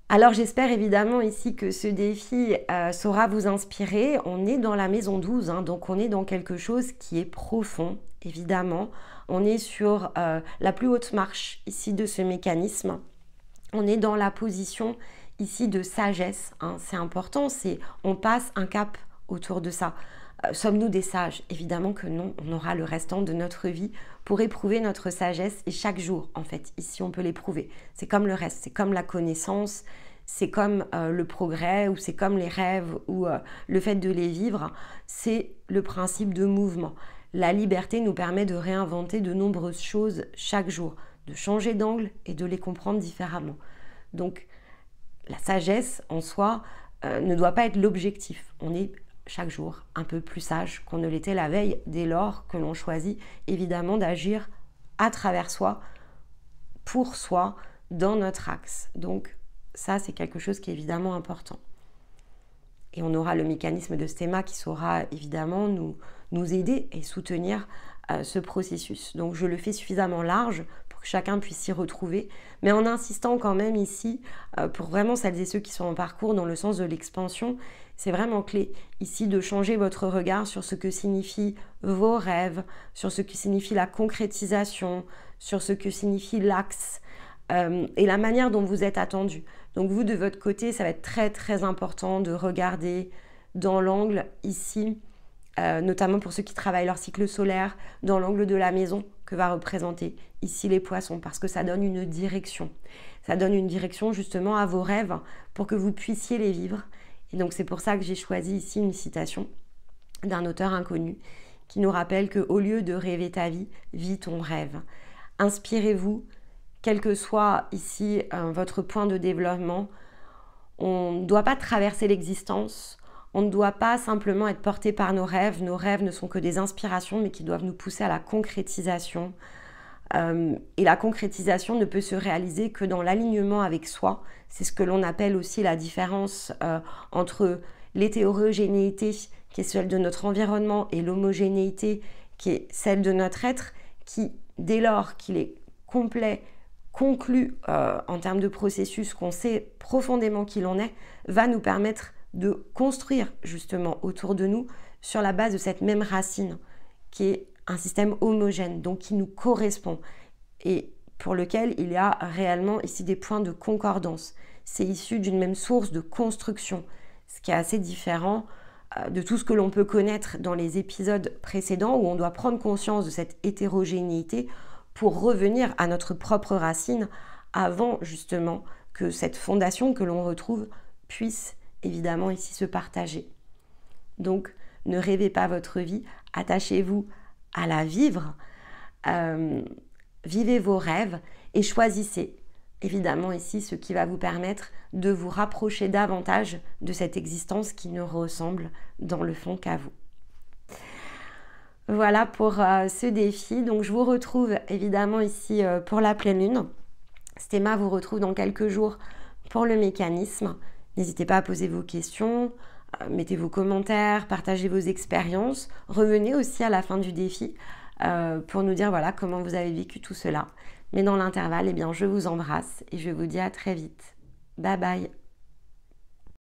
Alors, j'espère évidemment ici que ce défi saura vous inspirer. On est dans la maison 12, hein, donc on est dans quelque chose qui est profond, évidemment. On est sur la plus haute marche ici de ce mécanisme. On est dans la position ici de sagesse, hein. C'est important, on passe un cap autour de ça. Sommes-nous des sages? Évidemment que non, on aura le restant de notre vie pour éprouver notre sagesse et chaque jour, en fait, ici on peut l'éprouver. C'est comme le reste, c'est comme la connaissance, c'est comme le progrès ou c'est comme les rêves ou le fait de les vivre, c'est le principe de mouvement. La liberté nous permet de réinventer de nombreuses choses chaque jour, de changer d'angle et de les comprendre différemment. Donc la sagesse en soi ne doit pas être l'objectif. On est chaque jour un peu plus sage qu'on ne l'était la veille, dès lors que l'on choisit évidemment d'agir à travers soi, pour soi, dans notre axe. Donc ça, c'est quelque chose qui est évidemment important. Et on aura le mécanisme de Stéma qui saura évidemment nous aider et soutenir ce processus. Donc je le fais suffisamment large pour que chacun puisse s'y retrouver, mais en insistant quand même ici, pour vraiment celles et ceux qui sont en parcours dans le sens de l'expansion, c'est vraiment clé ici de changer votre regard sur ce que signifient vos rêves, sur ce que signifie la concrétisation, sur ce que signifie l'axe et la manière dont vous êtes attendu. Donc vous, de votre côté, ça va être très très important de regarder dans l'angle ici, notamment pour ceux qui travaillent leur cycle solaire, dans l'angle de la maison que va représenter ici les poissons, parce que ça donne une direction. Ça donne une direction justement à vos rêves pour que vous puissiez les vivre. Et donc c'est pour ça que j'ai choisi ici une citation d'un auteur inconnu qui nous rappelle qu'au lieu de rêver ta vie, vis ton rêve. Inspirez-vous, quel que soit ici votre point de développement. On ne doit pas traverser l'existence, on ne doit pas simplement être porté par nos rêves ne sont que des inspirations mais qui doivent nous pousser à la concrétisation. Et la concrétisation ne peut se réaliser que dans l'alignement avec soi. C'est ce que l'on appelle aussi la différence entre l'hétérogénéité qui est celle de notre environnement et l'homogénéité qui est celle de notre être, qui dès lors qu'il est complet, conclu en termes de processus, qu'on sait profondément qui l'on est, va nous permettre de construire justement autour de nous sur la base de cette même racine qui est un système homogène, donc qui nous correspond et pour lequel il y a réellement ici des points de concordance. C'est issu d'une même source de construction, ce qui est assez différent de tout ce que l'on peut connaître dans les épisodes précédents où on doit prendre conscience de cette hétérogénéité pour revenir à notre propre racine avant justement que cette fondation que l'on retrouve puisse évidemment ici se partager. Donc ne rêvez pas votre vie, attachez-vous à la vivre, vivez vos rêves et choisissez évidemment ici ce qui va vous permettre de vous rapprocher davantage de cette existence qui ne ressemble dans le fond qu'à vous. Voilà pour ce défi. Donc je vous retrouve évidemment ici pour la pleine lune. Stéma vous retrouve dans quelques jours pour le mécanisme. N'hésitez pas à poser vos questions, mettez vos commentaires, partagez vos expériences. Revenez aussi à la fin du défi pour nous dire voilà comment vous avez vécu tout cela. Mais dans l'intervalle, eh bien, je vous embrasse et je vous dis à très vite. Bye bye.